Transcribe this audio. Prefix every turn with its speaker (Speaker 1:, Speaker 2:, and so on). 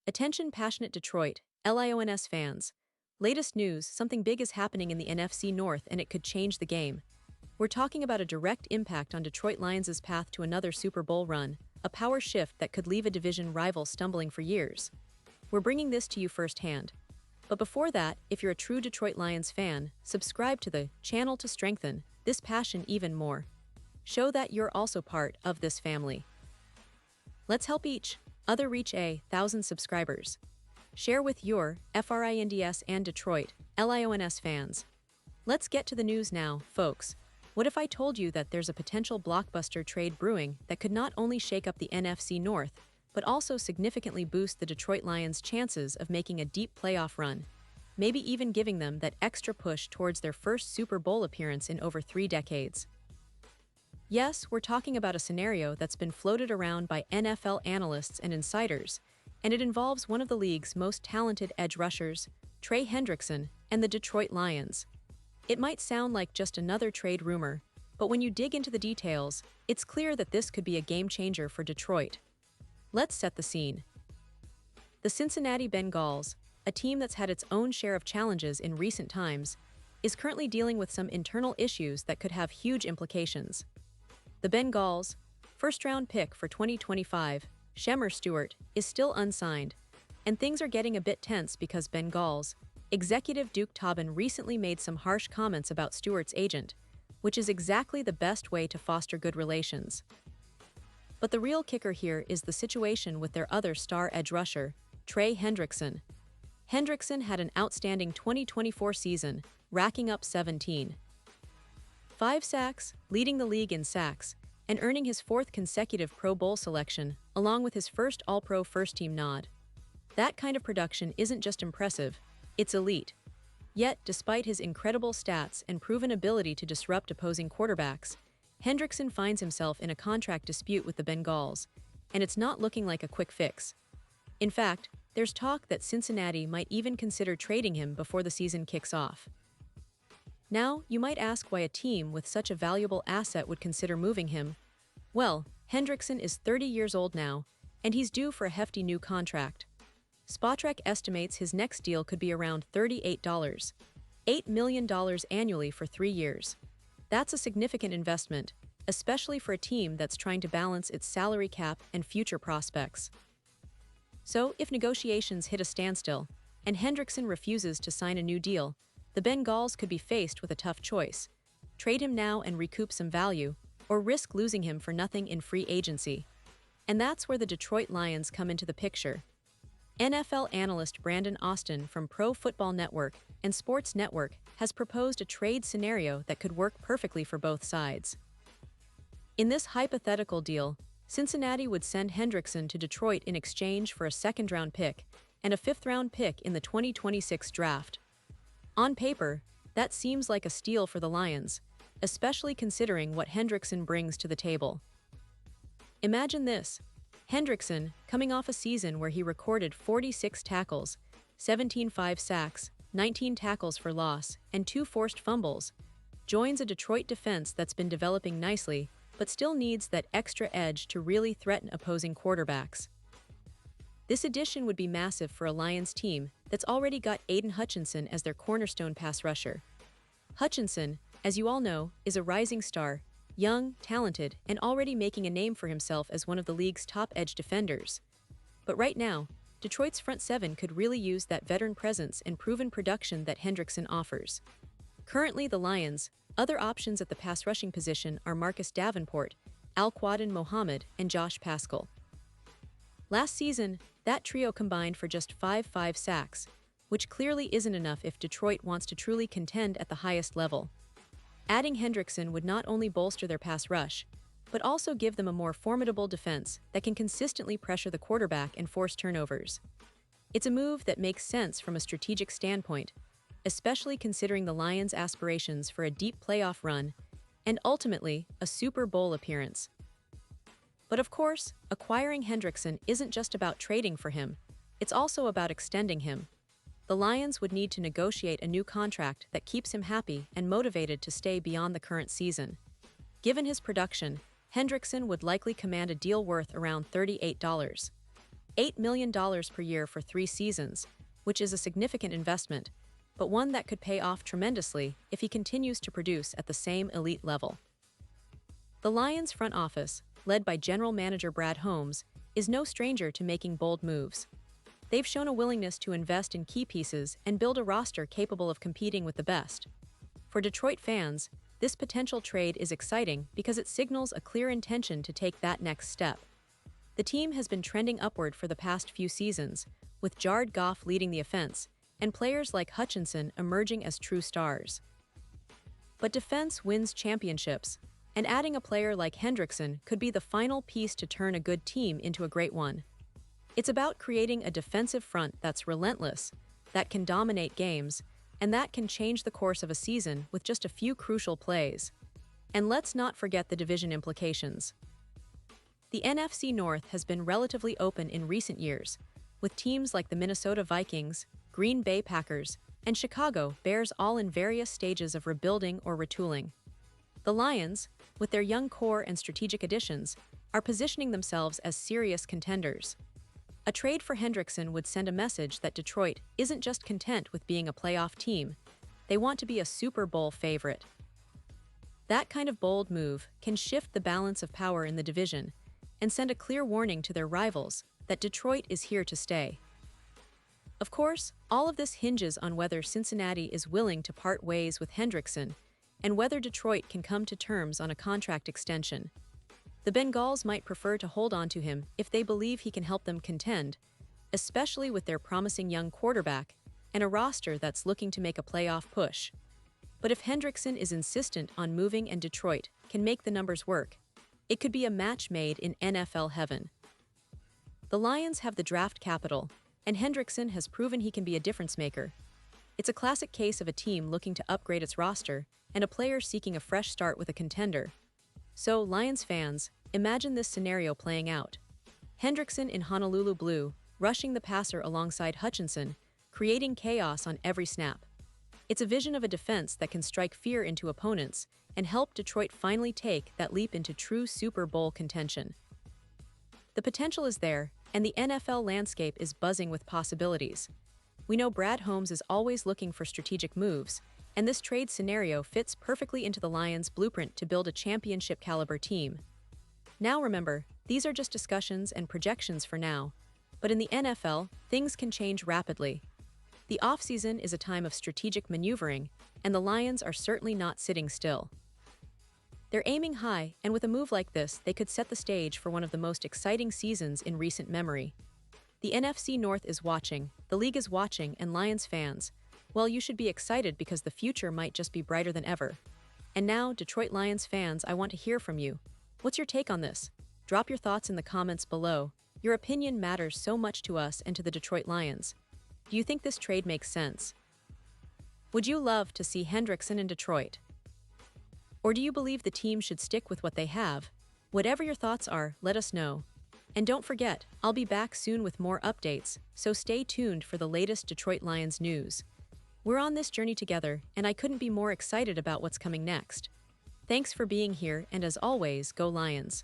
Speaker 1: Attention passionate Detroit, Lions fans. Latest news, something big is happening in the NFC North and it could change the game. We're talking about a direct impact on Detroit Lions' path to another Super Bowl run, a power shift that could leave a division rival stumbling for years. We're bringing this to you firsthand. But before that, if you're a true Detroit Lions fan, subscribe to the channel to strengthen this passion even more. Show that you're also part of this family. Let's help each other reach 1,000 subscribers. Share with your FRINDS and Detroit Lions fans. Let's get to the news now, folks. What if I told you that there's a potential blockbuster trade brewing that could not only shake up the NFC North, but also significantly boost the Detroit Lions' chances of making a deep playoff run, maybe even giving them that extra push towards their first Super Bowl appearance in over 3 decades? Yes, we're talking about a scenario that's been floated around by NFL analysts and insiders, and it involves one of the league's most talented edge rushers, Trey Hendrickson, and the Detroit Lions. It might sound like just another trade rumor, but when you dig into the details, it's clear that this could be a game-changer for Detroit. Let's set the scene. The Cincinnati Bengals, a team that's had its own share of challenges in recent times, is currently dealing with some internal issues that could have huge implications. The Bengals' first-round pick for 2025, Shemar Stewart, is still unsigned, and things are getting a bit tense because Bengals executive Duke Tobin recently made some harsh comments about Stewart's agent, which is exactly the best way to foster good relations. But the real kicker here is the situation with their other star edge rusher, Trey Hendrickson. Hendrickson had an outstanding 2024 season, racking up 17.5 sacks, leading the league in sacks, and earning his 4th consecutive Pro Bowl selection, along with his first All-Pro first-team nod. That kind of production isn't just impressive, it's elite. Yet, despite his incredible stats and proven ability to disrupt opposing quarterbacks, Hendrickson finds himself in a contract dispute with the Bengals, and it's not looking like a quick fix. In fact, there's talk that Cincinnati might even consider trading him before the season kicks off. Now, you might ask why a team with such a valuable asset would consider moving him. Well, Hendrickson is 30 years old now, and he's due for a hefty new contract. Spotrac estimates his next deal could be around $8 million annually for 3 years. That's a significant investment, especially for a team that's trying to balance its salary cap and future prospects. So, if negotiations hit a standstill, and Hendrickson refuses to sign a new deal, the Bengals could be faced with a tough choice: trade him now and recoup some value, or risk losing him for nothing in free agency. And that's where the Detroit Lions come into the picture. NFL analyst Brandon Austin from Pro Football Network and Sports Network has proposed a trade scenario that could work perfectly for both sides. In this hypothetical deal, Cincinnati would send Hendrickson to Detroit in exchange for a 2nd-round pick and a 5th-round pick in the 2026 draft. On paper, that seems like a steal for the Lions, especially considering what Hendrickson brings to the table. Imagine this: Hendrickson, coming off a season where he recorded 46 tackles, 17.5 sacks, 19 tackles for loss, and 2 forced fumbles, joins a Detroit defense that's been developing nicely, but still needs that extra edge to really threaten opposing quarterbacks. This addition would be massive for a Lions team that's already got Aiden Hutchinson as their cornerstone pass rusher. Hutchinson, as you all know, is a rising star, young, talented, and already making a name for himself as one of the league's top edge defenders. But right now, Detroit's front seven could really use that veteran presence and proven production that Hendrickson offers. Currently, the Lions' other options at the pass rushing position are Marcus Davenport, Al-Quadin Mohammed, and Josh Paschal. Last season, that trio combined for just 5 sacks, which clearly isn't enough if Detroit wants to truly contend at the highest level. Adding Hendrickson would not only bolster their pass rush, but also give them a more formidable defense that can consistently pressure the quarterback and force turnovers. It's a move that makes sense from a strategic standpoint, especially considering the Lions' aspirations for a deep playoff run and ultimately a Super Bowl appearance. But of course, acquiring Hendrickson isn't just about trading for him, it's also about extending him. The Lions would need to negotiate a new contract that keeps him happy and motivated to stay beyond the current season. Given his production, Hendrickson would likely command a deal worth around $38 $8 million per year for 3 seasons, which is a significant investment, but one that could pay off tremendously if he continues to produce at the same elite level. The Lions front office, led by General Manager Brad Holmes, is no stranger to making bold moves. They've shown a willingness to invest in key pieces and build a roster capable of competing with the best. For Detroit fans, this potential trade is exciting because it signals a clear intention to take that next step. The team has been trending upward for the past few seasons, with Jared Goff leading the offense and players like Hutchinson emerging as true stars. But defense wins championships, and adding a player like Hendrickson could be the final piece to turn a good team into a great one. It's about creating a defensive front that's relentless, that can dominate games, and that can change the course of a season with just a few crucial plays. And let's not forget the division implications. The NFC North has been relatively open in recent years, with teams like the Minnesota Vikings, Green Bay Packers, and Chicago Bears all in various stages of rebuilding or retooling. The Lions, with their young core and strategic additions, are positioning themselves as serious contenders. A trade for Hendrickson would send a message that Detroit isn't just content with being a playoff team, they want to be a Super Bowl favorite. That kind of bold move can shift the balance of power in the division and send a clear warning to their rivals that Detroit is here to stay. Of course, all of this hinges on whether Cincinnati is willing to part ways with Hendrickson and whether Detroit can come to terms on a contract extension. The Bengals might prefer to hold on to him if they believe he can help them contend, especially with their promising young quarterback and a roster that's looking to make a playoff push. But if Hendrickson is insistent on moving and Detroit can make the numbers work, it could be a match made in NFL heaven. The Lions have the draft capital, and Hendrickson has proven he can be a difference maker. It's a classic case of a team looking to upgrade its roster and a player seeking a fresh start with a contender. So, Lions fans, imagine this scenario playing out. Hendrickson in Honolulu blue, rushing the passer alongside Hutchinson, creating chaos on every snap. It's a vision of a defense that can strike fear into opponents and help Detroit finally take that leap into true Super Bowl contention. The potential is there, and the NFL landscape is buzzing with possibilities. We know Brad Holmes is always looking for strategic moves, and this trade scenario fits perfectly into the Lions' blueprint to build a championship-caliber team. Now remember, these are just discussions and projections for now, but in the NFL, things can change rapidly. The offseason is a time of strategic maneuvering, and the Lions are certainly not sitting still. They're aiming high, and with a move like this, they could set the stage for one of the most exciting seasons in recent memory. The NFC North is watching, the league is watching, and Lions fans, well, you should be excited because the future might just be brighter than ever. And now, Detroit Lions fans, I want to hear from you. What's your take on this? Drop your thoughts in the comments below. Your opinion matters so much to us and to the Detroit Lions. Do you think this trade makes sense? Would you love to see Hendrickson in Detroit? Or do you believe the team should stick with what they have? Whatever your thoughts are, let us know. And don't forget, I'll be back soon with more updates, so stay tuned for the latest Detroit Lions news. We're on this journey together, and I couldn't be more excited about what's coming next. Thanks for being here, and as always, go Lions.